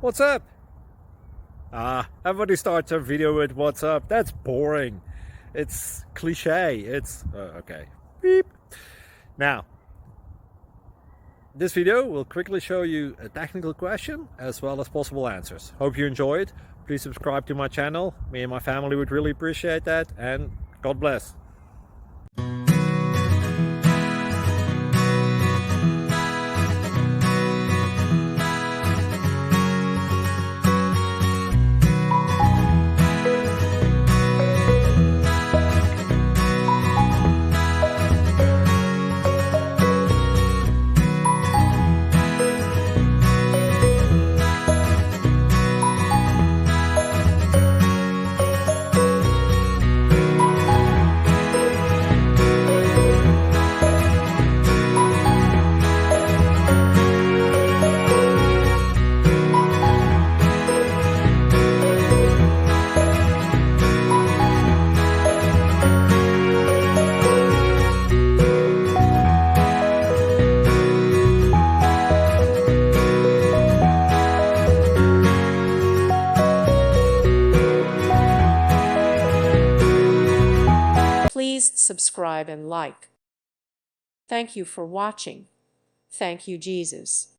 What's up? Everybody starts a video with what's up. That's boring. It's cliche. It's okay. Beep. Now, this video will quickly show you a technical question as well as possible answers. Hope you enjoyed. Please subscribe to my channel. Me and my family would really appreciate that, and God bless. Please subscribe and like. Thank you for watching. Thank you, Jesus.